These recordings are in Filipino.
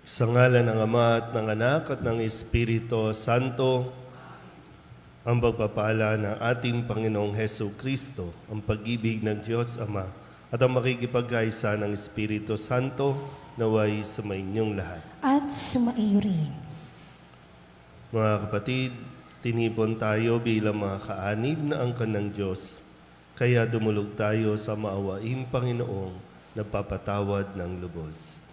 Sa ngalan ng Ama at ng Anak at ng Espiritu Santo, ang pagpapala ng ating Panginoong Hesu Kristo, ang pag-ibig ng Diyos Ama, at ang makikipagkaisa ng Espiritu Santo naway sa inyong lahat. At sumaiyo rin. Mga kapatid, tinipon tayo bilang mga kaanib na angkan ng Diyos, kaya dumulog tayo sa maawaing Panginoong nagpapatawad ng lubos.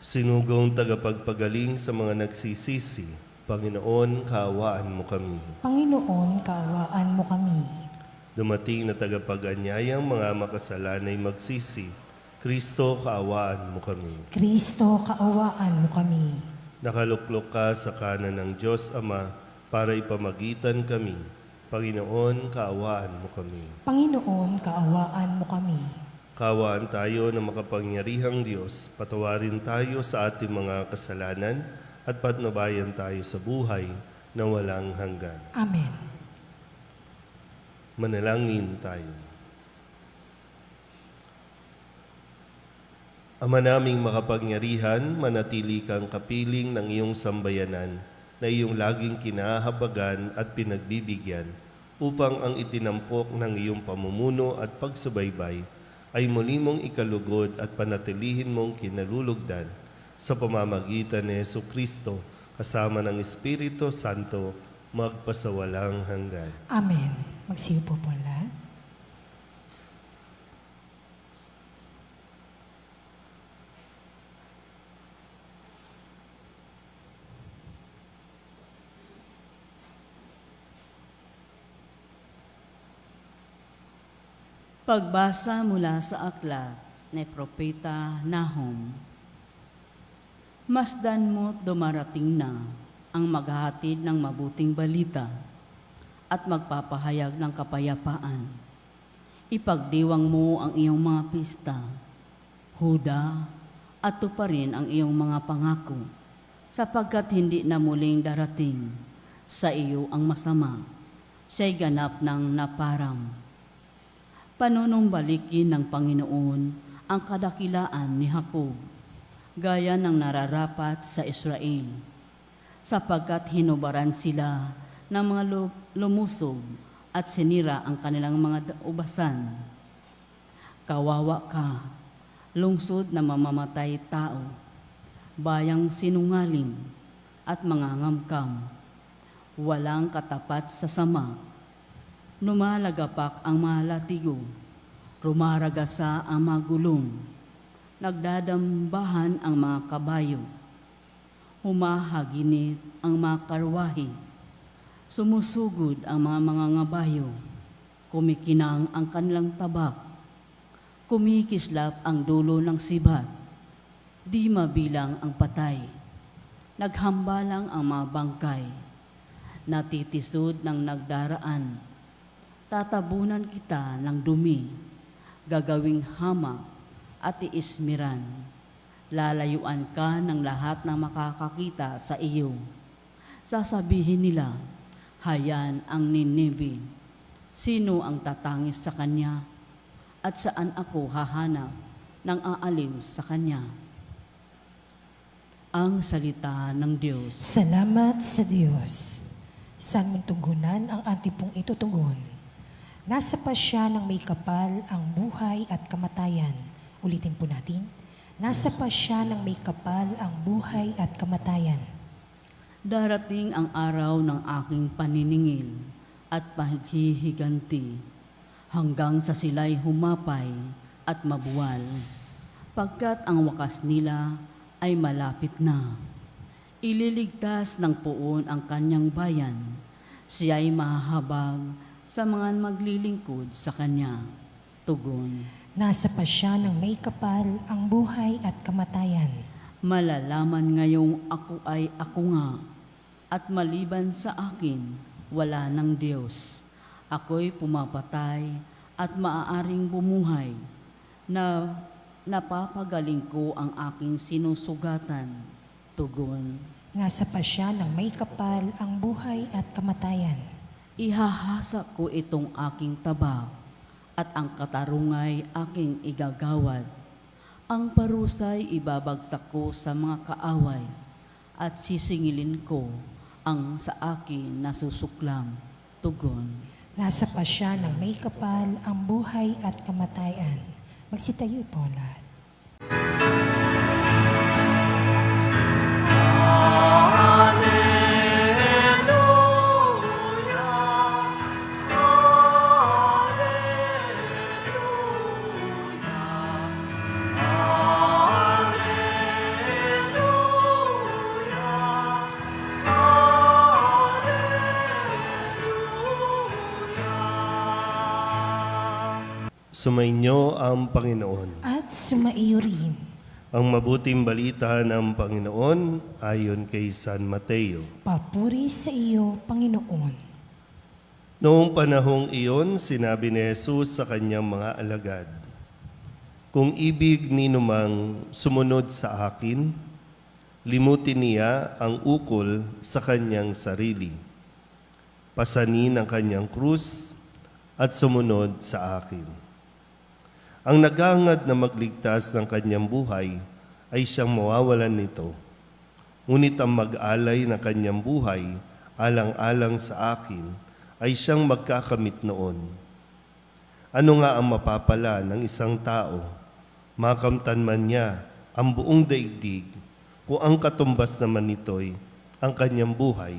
Sinugong tagapagpagaling sa mga nagsisisi, Panginoon, kaawaan mo kami. Panginoon, kaawaan mo kami. Dumating na tagapag-anyayang mga makasalanay magsisi, Kristo, kaawaan mo kami. Kristo, kaawaan mo kami. Nakaluklok ka sa kanan ng Diyos Ama para ipamagitan kami. Panginoon, kaawaan mo kami. Panginoon, kaawaan mo kami. Kaawaan tayo ng makapangyarihang Diyos, patawarin tayo sa ating mga kasalanan at patnubayan tayo sa buhay na walang hanggan. Amen. Manalangin tayo. Ama naming makapangyarihan, manatili kang kapiling ng iyong sambayanan na iyong laging kinahabagan at pinagbibigyan upang ang itinampok ng iyong pamumuno at pagsubaybay ay muli mong ikalugod at panatilihin mong kinalulugdan sa pamamagitan ni Hesu Kristo kasama ng Espiritu Santo magpasawalang hanggan. Amen. Magsiupo po lahat. Pagbasa mula sa aklat ni Propeta Nahum. Masdan mo't dumarating na ang maghahatid ng mabuting balita at magpapahayag ng kapayapaan. Ipagdiwang mo ang iyong mga pista, Huda, at tuparin ang iyong mga pangako, sapagkat hindi na muling darating sa iyo ang masama, siya'y ganap ng naparam. Panunumbalikin ng Panginoon ang kadakilaan ni Jacob, gaya ng nararapat sa Israel, sapagkat hinubaran sila ng mga lumusog at sinira ang kanilang mga ubasan. Kawawa ka, lungsod na mamamatay tao, bayang sinungaling at mangangamkam, walang katapat sa sama. Numalagapak ang mga latigo, rumaragasa ang mga gulong, nagdadambahan ang mga kabayo, humahaginit ang mga karwahe, sumusugod ang mga mangangabayo, kumikinang ang kanilang tabak, kumikislap ang dulo ng sibat, di mabilang ang patay, naghambalang ang mga bangkay, natitisod ng nagdaraan. Tatabunan kita ng dumi, gagawing hama at iismiran. Lalayuan ka ng lahat ng makakakita sa iyo. Sasabihin nila, hayan ang Nineveh. Sino ang tatangis sa kanya? At saan ako hahanap ng aaliw sa kanya? Ang salita ng Diyos. Salamat sa Diyos. Saan mong tugunan ang ating pong itutugon? Nasa pasya ng may kapal ang buhay at kamatayan. Ulitin po natin. Nasa pasya ng may kapal ang buhay at kamatayan. Darating ang araw ng aking paniningil at paghihiganti hanggang sa sila'y humapay at mabuwal, pagkat ang wakas nila ay malapit na. Ililigtas ng puon ang kanyang bayan, siya'y mahahabag sa mga maglilingkod sa kanya. Tugon. Nasa pasya ng may kapal ang buhay at kamatayan. Malalaman ngayong ako ay ako nga, at maliban sa akin, wala ng Diyos. Ako'y pumapatay at maaaring bumuhay, na napapagaling ko ang aking sinusugatan. Tugon. Nasa pasya ng may kapal ang buhay at kamatayan. Ihahasa ko itong aking tabak at ang katarungay aking igagawad. Ang parusay ibabagsak ko sa mga kaaway at sisingilin ko ang sa akin nasusuklam. Tugon. Nasa pa siya ng may kapal ang buhay at kamatayan. Magsitayo po lahat. Sumainyo ang Panginoon. At sumaiyo rin. Ang mabuting balita ng Panginoon ayon kay San Mateo. Papuri sa iyo, Panginoon. Noong panahong iyon, sinabi ni Jesus sa kanyang mga alagad, "Kung ibig ninumang sumunod sa akin, limutin niya ang ukol sa kanyang sarili. Pasanin ang kanyang krus at sumunod sa akin. Ang naghangad na magligtas ng kanyang buhay ay siyang mawawalan nito. Ngunit ang mag-alay na kanyang buhay, alang-alang sa akin, ay siyang magkakamit noon. Ano nga ang mapapala ng isang tao? Makamtan man niya ang buong daigdig, kung ang katumbas naman nito'y ang kanyang buhay.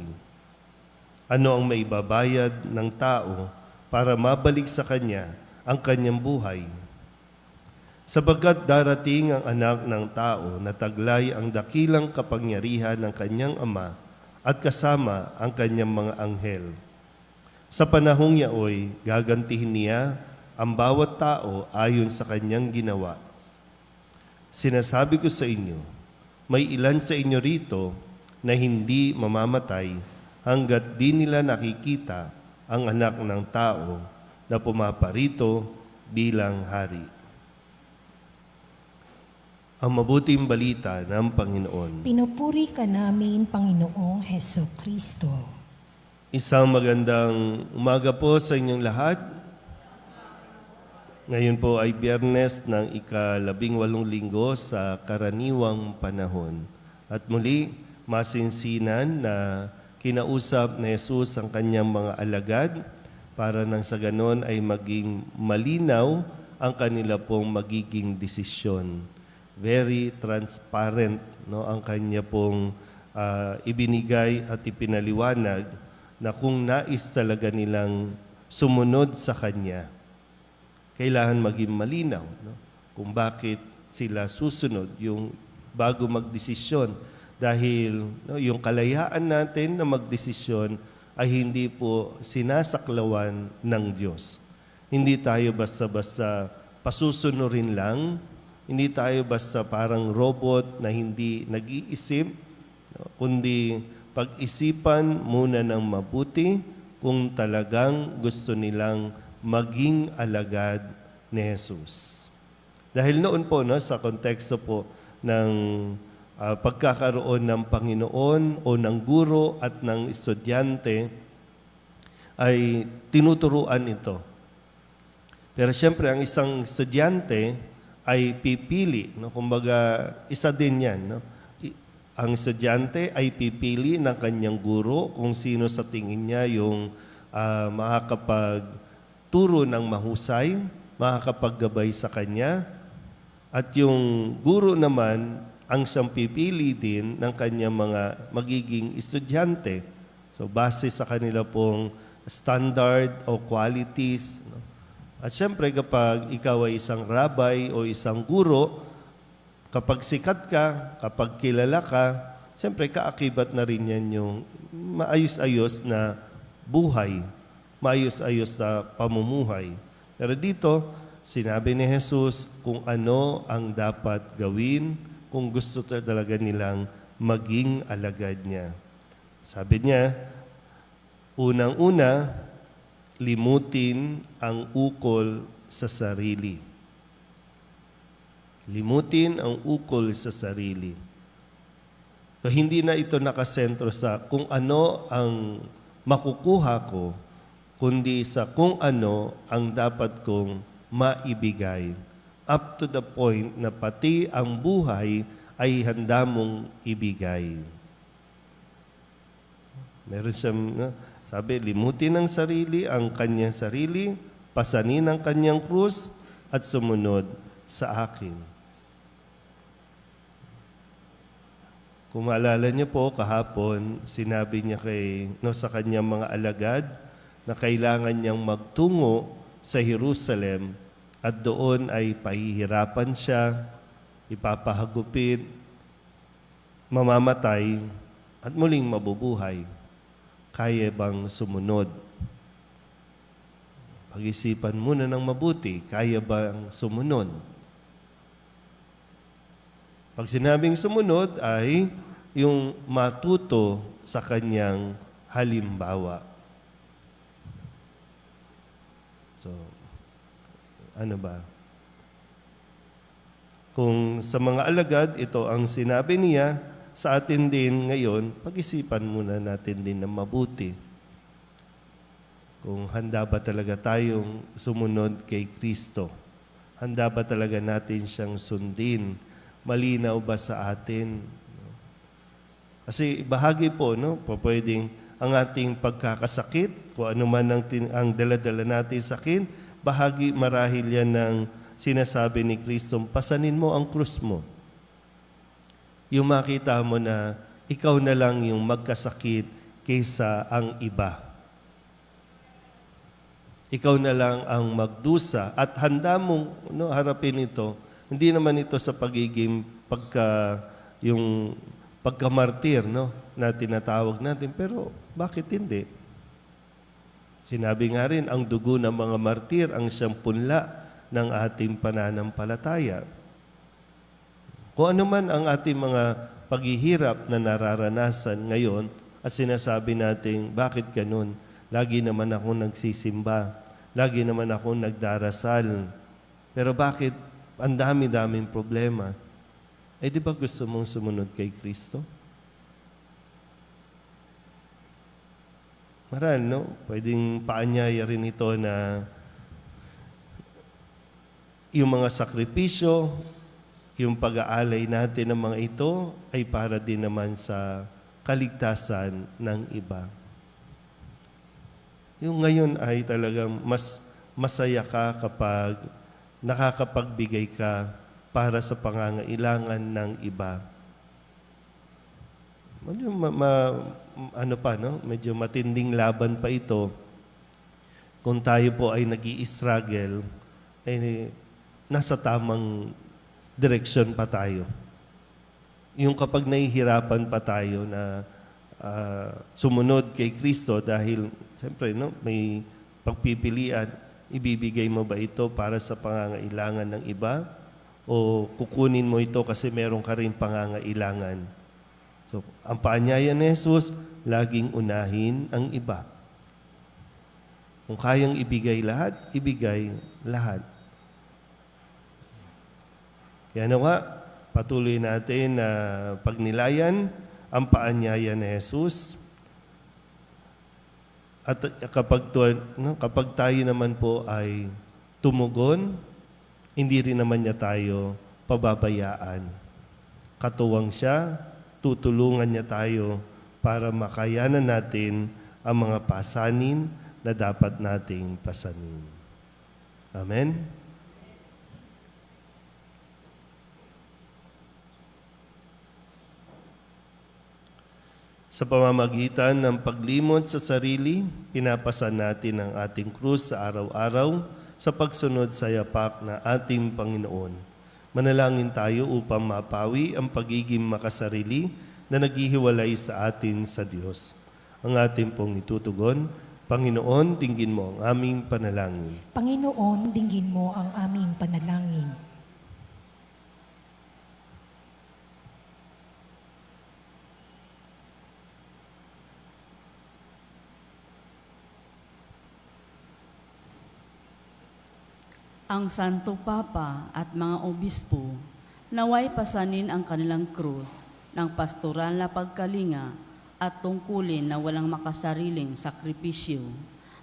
Ano ang maibabayad ng tao para mabalik sa kanya ang kanyang buhay? Sapagkat darating ang anak ng tao na taglay ang dakilang kapangyarihan ng kanyang ama at kasama ang kanyang mga anghel. Sa panahong yaoy, gagantihin niya ang bawat tao ayon sa kanyang ginawa. Sinasabi ko sa inyo, may ilan sa inyo rito na hindi mamamatay hanggat di nila nakikita ang anak ng tao na pumaparito bilang hari." Ang mabuting balita ng Panginoon. Pinupuri ka namin, Panginoong Heso Kristo. Isang magandang umaga po sa inyong lahat. Ngayon po ay Biyernes ng ika-18 linggo sa karaniwang panahon. At muli, masinsinan na kinausap ni Jesus ang kanyang mga alagad para nang sa ganon ay maging malinaw ang kanila pong magiging desisyon. Very transparent, no, ang kanya pong ibinigay at ipinaliwanag na kung nais talaga nilang sumunod sa kanya, kailangan maging malinaw, no, kung bakit sila susunod yung bago magdesisyon. Dahil no, yung kalayaan natin na magdesisyon ay hindi po sinasaklawan ng Diyos. Hindi tayo basta-basta pasusunurin lang. Hindi tayo basta parang robot na hindi nag-iisip, no, kundi pag-isipan muna ng mabuti kung talagang gusto nilang maging alagad ni Jesus. Dahil noon po, no, sa konteksto po ng pagkakaroon ng Panginoon o ng guro at ng estudyante, ay tinuturuan ito. Pero siyempre, ang isang estudyante ay pipili, no? Kumbaga, isa din yan, no? Ang estudyante ay pipili ng kanyang guro kung sino sa tingin niya yung makakapagturo ng mahusay, makakapaggabay sa kanya, at yung guro naman ang siyang pipili din ng kanyang mga magiging estudyante. So, base sa kanila pong standard o qualities, no? At siyempre, kapag ikaw ay isang rabay o isang guro, kapag sikat ka, kapag kilala ka, siyempre, kaakibat na rin yan yung maayos-ayos na buhay, maayos-ayos na pamumuhay. Pero dito, sinabi ni Jesus kung ano ang dapat gawin kung gusto talaga nilang maging alagad niya. Sabi niya, unang-una, limutin ang ukol sa sarili. Limutin ang ukol sa sarili. So, hindi na ito nakasentro sa kung ano ang makukuha ko, kundi sa kung ano ang dapat kong maibigay up to the point na pati ang buhay ay handa mong ibigay. Meron siyang, sabi, limutin ang sarili, ang kanyang sarili, pasanin ang kanyang krus, at sumunod sa akin. Kung maalala niyo po, kahapon, sinabi niya sa kanyang mga alagad na kailangan niyang magtungo sa Jerusalem at doon ay pahihirapan siya, ipapahagupit, mamamatay, at muling mabubuhay. Kaya bang sumunod? Pag-isipan muna ng mabuti, kaya bang sumunod? Pag sinabing sumunod ay yung matuto sa kanyang halimbawa. So, ano ba? Kung sa mga alagad, ito ang sinabi niya, sa atin din ngayon, pag-isipan muna natin din ng mabuti. Kung handa ba talaga tayong sumunod kay Kristo? Handa ba talaga natin siyang sundin? Malinaw ba sa atin? Kasi bahagi po, pwedeng ang ating pagkakasakit, kung ano man ang dala-dala natin sakit, bahagi marahil yan ng sinasabi ni Kristo, pasanin mo ang krus mo. Yung makita mo na ikaw na lang yung magkasakit kaysa ang iba. Ikaw na lang ang magdusa at handa mong harapin ito. Hindi naman ito sa pagiging pagkamartir na tinatawag natin. Pero bakit hindi? Sinabi nga rin, ang dugo ng mga martir ang siyang punla ng ating pananampalataya. Kung ano man ang ating mga paghihirap na nararanasan ngayon at sinasabi natin, bakit ganun? Lagi naman ako nagsisimba. Lagi naman ako nagdarasal. Pero bakit ang dami-daming problema? Di ba gusto mong sumunod kay Kristo? Maral, pwedeng paanyaya rin ito na yung mga sakripisyo, yung pag-aalay natin ng mga ito ay para din naman sa kaligtasan ng iba. Yung ngayon ay talagang mas masaya ka kapag nakakapagbigay ka para sa pangangailangan ng iba. Medyo matinding laban pa ito. Kung tayo po ay nag-i-struggle, ay nasa tamang direksyon pa tayo. Yung kapag nahihirapan pa tayo na sumunod kay Kristo dahil, siyempre, may pagpipilian, ibibigay mo ba ito para sa pangangailangan ng iba? O kukunin mo ito kasi meron ka rin pangangailangan? So, ang paanyaya ni Jesus, laging unahin ang iba. Kung kayang ibigay lahat, ibigay lahat. Kaya patuloy natin na pagnilayan ang paanyaya ni Jesus. At kapag tayo naman po ay tumugon, hindi rin naman niya tayo pababayaan. Katuwang siya, tutulungan niya tayo para makayanan natin ang mga pasanin na dapat nating pasanin. Amen? Sa pamamagitan ng paglimot sa sarili, pinapasan natin ang ating krus sa araw-araw sa pagsunod sa yapak na ating Panginoon. Manalangin tayo upang mapawi ang pagiging makasarili na naghihiwalay sa atin sa Diyos. Ang ating pong itutugon, Panginoon, dinggin mo ang aming panalangin. Panginoon, dinggin mo ang aming panalangin. Ang Santo Papa at mga obispo naway pasanin ang kanilang krus ng pastoral na pagkalinga at tungkulin na walang makasariling sakripisyo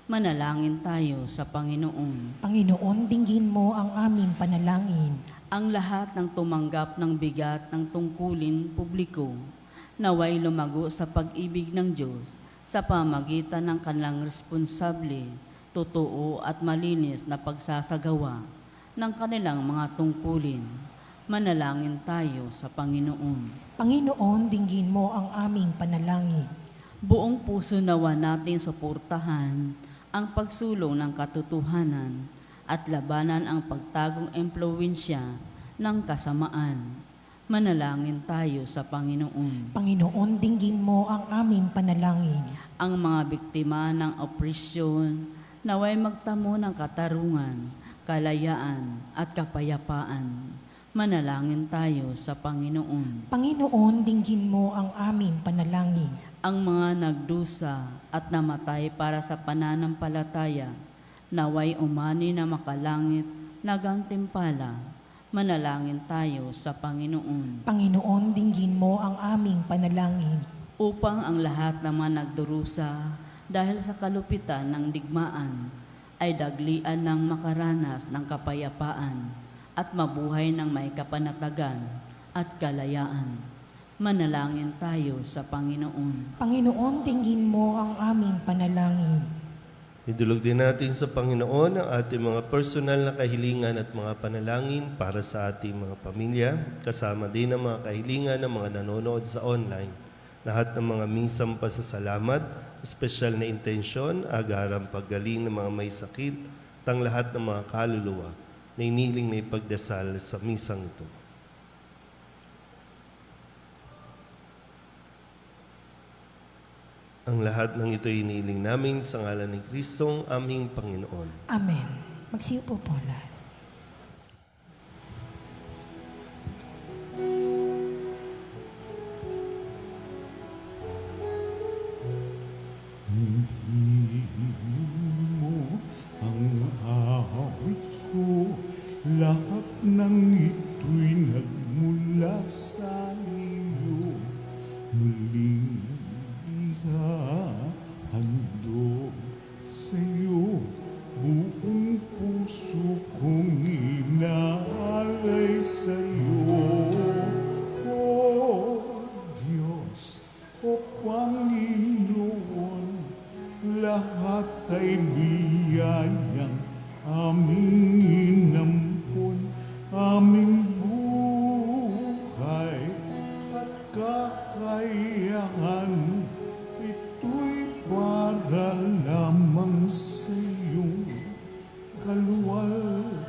Manalangin tayo sa Panginoon. Panginoon, dinggin mo ang aming panalangin. Ang lahat ng tumanggap ng bigat ng tungkulin publiko, naway lumago sa pag-ibig ng Diyos sa pamagitan ng kanilang responsable, totoo at malinis na pagsasagawa ng kanilang mga tungkulin. Manalangin tayo sa Panginoon. Panginoon, dinggin mo ang aming panalangin. Buong puso nawa natin suportahan ang pagsulong ng katotohanan at labanan ang pagtagong impluwensya ng kasamaan. Manalangin tayo sa Panginoon. Panginoon, dinggin mo ang aming panalangin. Ang mga biktima ng opresyon naway magtamo ng katarungan, kalayaan at kapayapaan. Manalangin tayo sa Panginoon. Panginoon, dinggin mo ang aming panalangin. Ang mga nagdusa at namatay para sa pananampalataya, naway umani na makalangit na gantimpala. Manalangin tayo sa Panginoon. Panginoon, dinggin mo ang aming panalangin. Upang ang lahat ng mga nagdurusa dahil sa kalupitan ng digmaan ay daglian ng makaranas ng kapayapaan at mabuhay ng may kapanatagan at kalayaan. Manalangin tayo sa Panginoon. Panginoon, dinggin mo ang aming panalangin. Idulog din natin sa Panginoon ang ating mga personal na kahilingan at mga panalangin para sa ating mga pamilya, kasama din ang mga kahilingan ng mga nanonood sa online. Lahat ng mga misang pasasalamat, espesyal na intensyon, agarang paggaling ng mga may sakit, at ang lahat ng mga kaluluwa na iniling na ipagdasal sa misang ito. Ang lahat ng ito iniling namin sa ngalan ni Kristong aming Panginoon. Amen. Magsiupo po lahat. mo ang awit ko, lahat ng ito'y nagmula sa iyo. Muling ihahandog sa iyo, buong puso kong inaalay sa iyo. O Diyos, o Panginoon, lahat ay biyayang aming inampun, aming buhay at kakayahan. Ito'y para lamang sa iyong kaluwalhatian.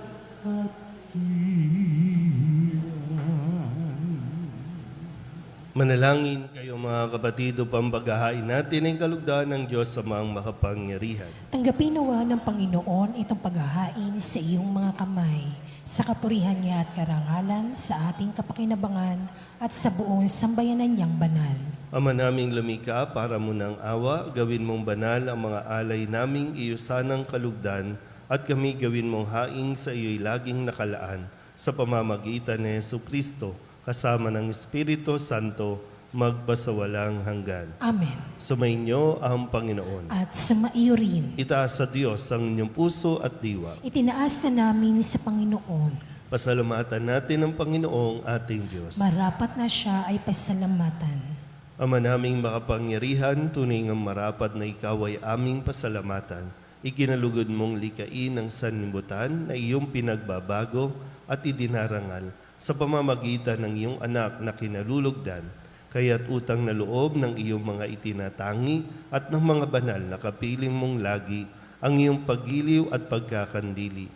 Manalangin kayo mga kapatid upang paghahain natin ang kalugdan ng Diyos sa mga makapangyarihan. Tanggapin nawa ng Panginoon itong paghahain sa iyong mga kamay, sa kapurihan niya at karangalan, sa ating kapakinabangan at sa buong sambayanan niyang banal. Ama naming lumika, para mo ng awa, gawin mong banal ang mga alay naming iyusanang kalugdan at kami gawin mong haing sa iyo'y laging nakalaan sa pamamagitan ni Jesucristo, kasama ng Espiritu Santo, magpasawalang hanggan. Amen. Sumainyo ang Panginoon. At sumaiyo rin. Itaas sa Diyos ang inyong puso at diwa. Itinaas na namin sa Panginoon. Pasalamatan natin ang Panginoong ating Diyos. Marapat na siya ay pasalamatan. Ama naming makapangyarihan, tunay ngang marapat na ikaw ay aming pasalamatan. Ikinalugod mong likain ang sanlibutan na iyong pinagbabago at idinarangal sa pamamagitan ng iyong anak na kinalulugdan, kaya't utang na loob ng iyong mga itinatangi at ng mga banal na kapiling mong lagi ang iyong paggiliw at pagkakandili.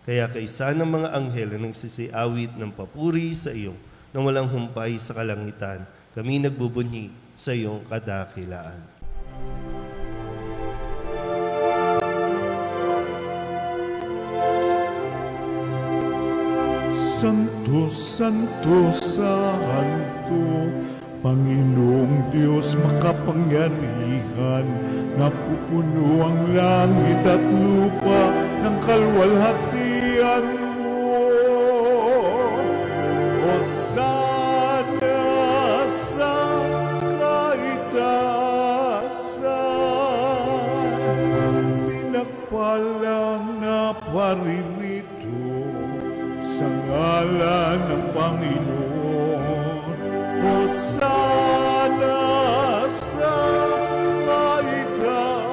Kaya kaisa ng mga anghel na nagsisiawit ng papuri sa iyo nang walang humpay sa kalangitan, kami nagbubunyi sa iyong kadakilaan. Santo, Santo, Santo, Panginoong Diyos makapangyarihan, napupuno ang langit at lupa ng kalwalhatian mo. Hosana sa kaitaasan, hosana sa kaitaasan.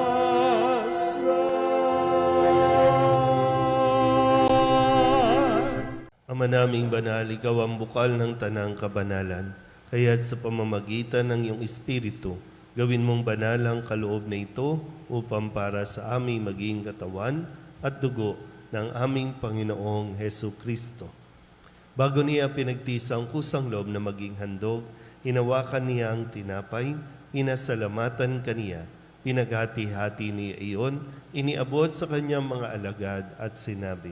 Ama naming banal, ikaw ang bukal ng tanang kabanalan. Kaya't sa pamamagitan ng iyong Espiritu, gawin mong banal ang kaloob na ito upang para sa aming maging katawan at dugo ng aming Panginoong Heso Kristo. Bago niya pinagtis ang kusang loob na maging handog, hinawakan niya ang tinapay, pinasalamatan kaniya, pinaghati-hati niya iyon, iniabot sa kanyang mga alagad at sinabi,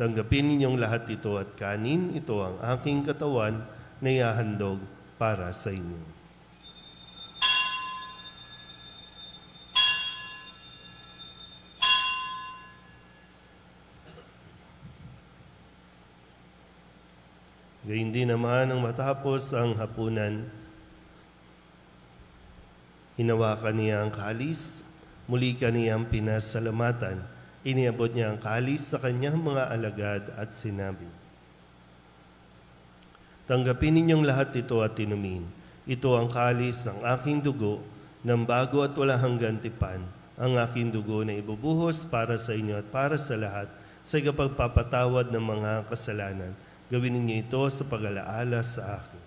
"Tanggapin ninyong lahat ito at kanin, ito ang aking katawan na ihahandog para sa inyo." Gayun din naman ang matapos ang hapunan, hinawakan niya ang kalis, muli kaniyang pinasalamatan, iniabot niya ang kalis sa kanyang mga alagad at sinabi, "Tanggapin ninyong lahat ito at inumin. Ito ang kalis ng aking dugo ng bago at walang hanggang tipan, ang aking dugo na ibubuhos para sa inyo at para sa lahat sa ikapagpapatawad ng mga kasalanan. Gawin ninyo ito sa pag-alaala sa akin."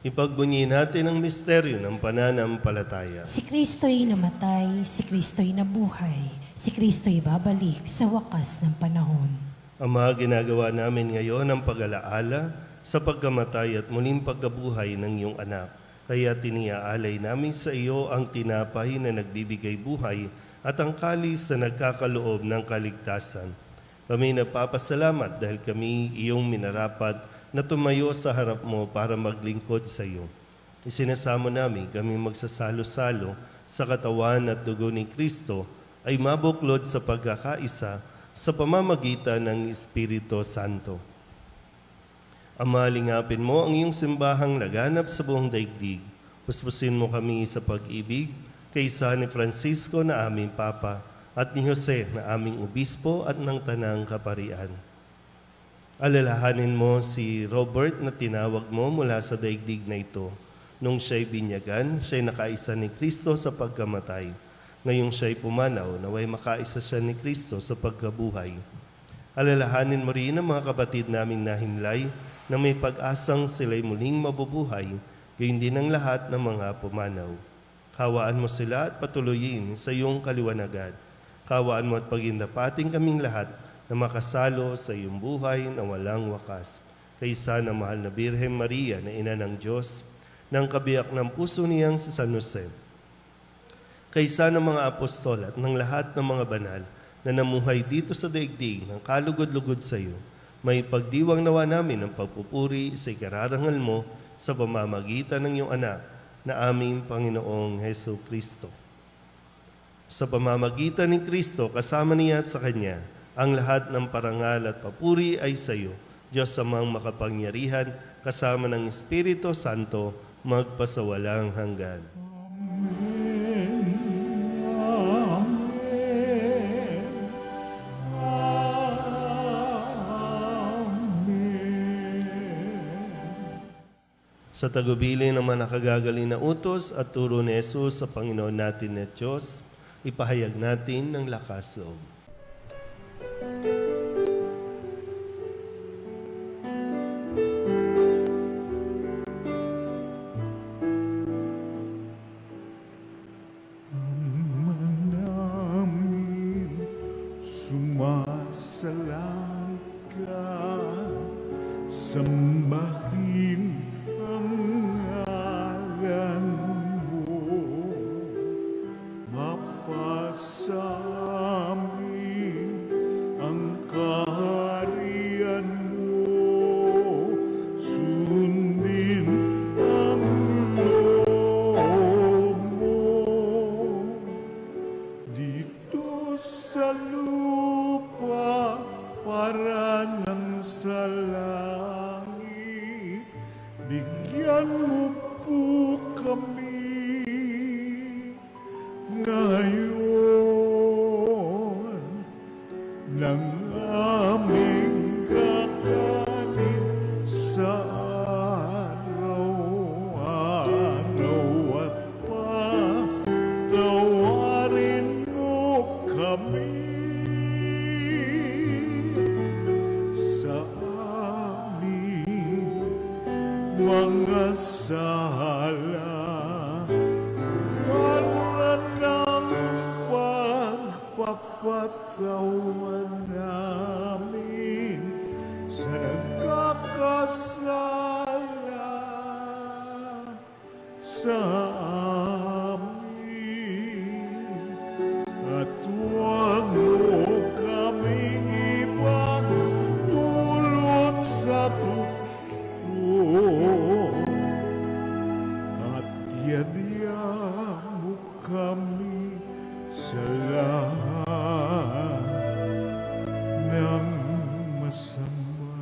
Ipagbunyi natin ang misteryo ng pananampalataya. Si Kristo'y namatay, si Kristo'y nabuhay, si Kristo'y babalik sa wakas ng panahon. Ama, ginagawa namin ngayon ang pag-alaala sa pagkamatay at muling pagkabuhay ng iyong anak. Kaya tiniaalay namin sa iyo ang tinapay na nagbibigay buhay at ang kalis na nagkakaloob ng kaligtasan. Kami nagpapasalamat dahil kami iyong minarapat na tumayo sa harap mo para maglingkod sa iyo. Isinasamo namin kami magsasalo-salo sa katawan at dugo ni Kristo ay mabuklod sa pagkakaisa sa pamamagitan ng Espiritu Santo. Ama, lingapin mo ang iyong simbahang laganap sa buong daigdig. Puspusin mo kami sa pag-ibig kaysa ni Francisco na aming Papa at ni Jose na aming Obispo at ng Tanang Kaparian. Alalahanin mo si Robert na tinawag mo mula sa daigdig na ito. Nung siya'y binyagan, siya'y nakaisa ni Kristo sa pagkamatay. Ngayong siya'y pumanaw, naway makaisa siya ni Kristo sa pagkabuhay. Alalahanin mo rin ang mga kapatid naming nahimlay na may pag-asang sila'y muling mabubuhay, gayon din ang lahat ng mga pumanaw. Kawaan mo sila at patuloyin sa iyong kaliwanagan. Kawaan mo at pagindapating kaming lahat na makasalo sa iyong buhay na walang wakas. Kaysa ng mahal na Birhen Maria na Ina ng Diyos, ng kabiyak ng puso niyang si San Jose, kaysa ng mga apostol at ng lahat ng mga banal na namuhay dito sa daigdig ng kalugod-lugod sa iyo, may pagdiwang nawa namin ang pagpupuri sa ikararangal mo sa pamamagitan ng iyong anak na aming Panginoong Heso Kristo. Sa pamamagitan ni Kristo, kasama niya at sa Kanya, ang lahat ng parangal at papuri ay sa iyo, Diyos amang makapangyarihan, kasama ng Espiritu Santo, magpasawalang hanggan. Sa tagubilin ng mga nakagagaling na utos at turo ni Jesus sa Panginoon natin na Diyos, ipahayag natin ng lakas loob. Ama namin, sumasalang ka, sambahin ang ngalan mo, mapasamin katawan namin sa nagkakasala sa amin. At huwag mo kaming ipagdulot sa tukso at yadya mo kami sa lahat ng masama.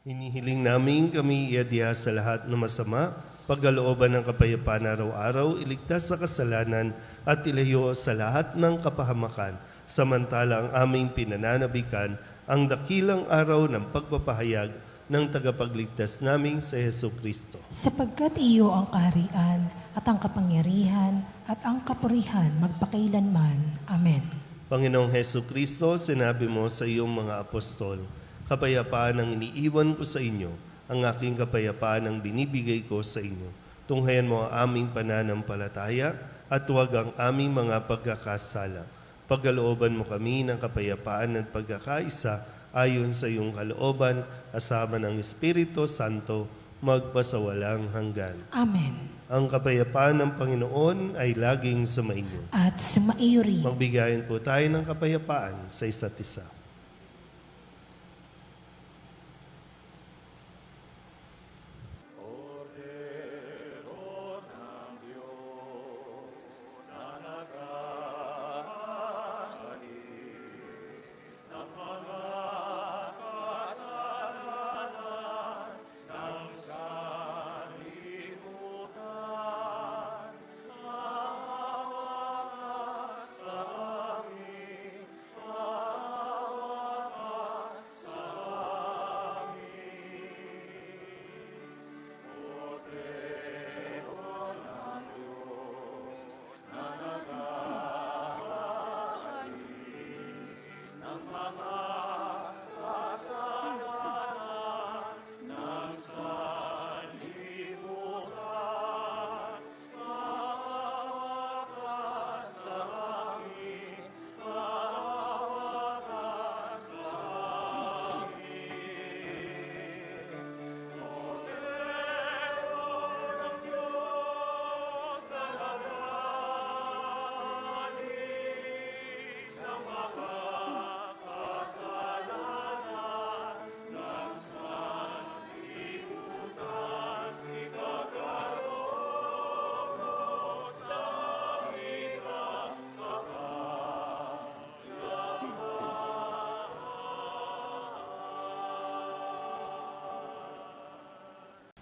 Hinihiling namin kami iadya sa lahat ng masama, pagkalooban ng kapayapaan araw-araw, iligtas sa kasalanan at ilayo sa lahat ng kapahamakan, samantala ang aming pinananabikan ang dakilang araw ng pagpapahayag ng tagapagligtas naming sa Hesu Kristo. Sapagkat iyo ang kaharian at ang kapangyarihan at ang kapurihan magpakailanman. Amen. Panginoong Hesu Kristo, sinabi mo sa iyong mga apostol, kapayapaan ang iniiwan ko sa inyo, ang aking kapayapaan ang binibigay ko sa inyo. Tunghayan mo ang aming pananampalataya at huwag ang aming mga pagkakasala. Pagkalooban mo kami ng kapayapaan at pagkakaisa ayon sa iyong kalooban, kasama ng Espiritu Santo, magpasawalang hanggan. Amen. Ang kapayapaan ng Panginoon ay laging sumainyo. At sumaiyo rin. Magbigayan po tayo ng kapayapaan sa isa't isa.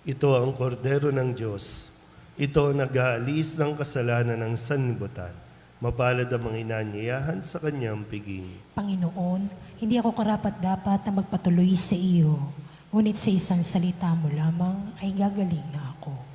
Ito ang kordero ng Diyos. Ito ang nag-aalis ng kasalanan ng sanlibutan. Mapalad ang mga inanyayahan sa kanyang piging. Panginoon, hindi ako karapat-dapat na magpatuloy sa iyo, ngunit sa isang salita mo lamang ay gagaling na ako.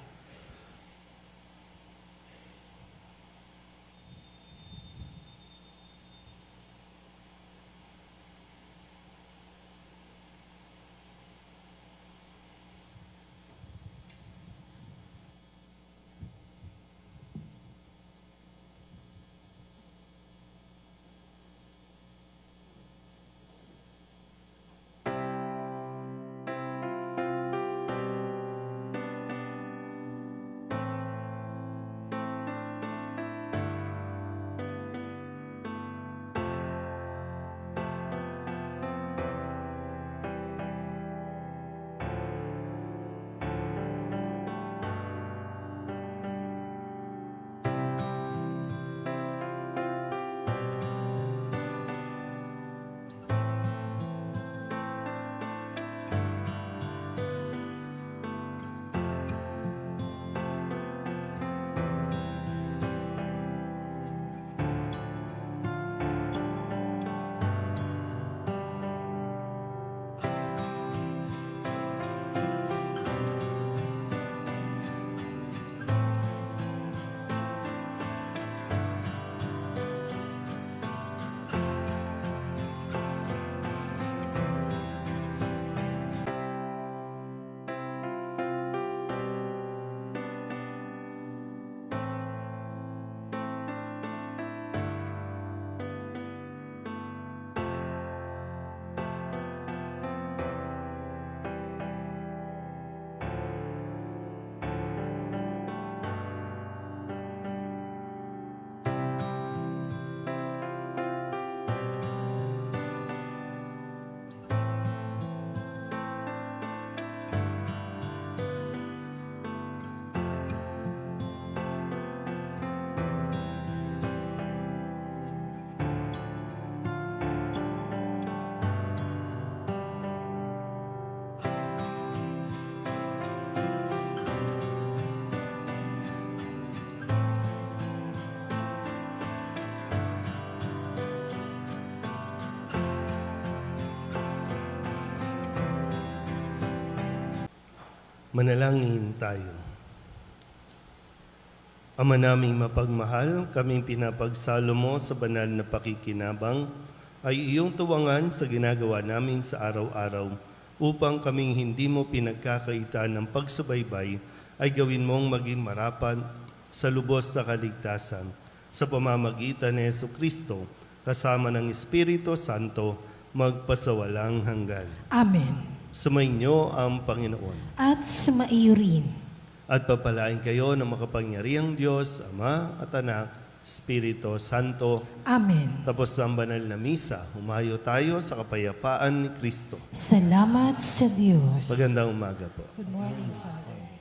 Manalangin tayo. Ama naming mapagmahal, kaming pinapagsalo mo sa banal na pakikinabang, ay iyong tuwangan sa ginagawa namin sa araw-araw upang kaming hindi mo pinagkakaitan ng pagsubaybay ay gawin mong maging marapat sa lubos na kaligtasan sa pamamagitan ni Jesucristo kasama ng Espiritu Santo magpasawalang hanggan. Amen. Sumainyo ang Panginoon. At sumaiyo rin. At papalain kayo ng makapangyarihang Diyos, Ama at Anak, Espiritu Santo. Amen. Tapos ang banal na misa, humayo tayo sa kapayapaan ni Kristo. Salamat sa Diyos. Magandang umaga po. Good morning, Father.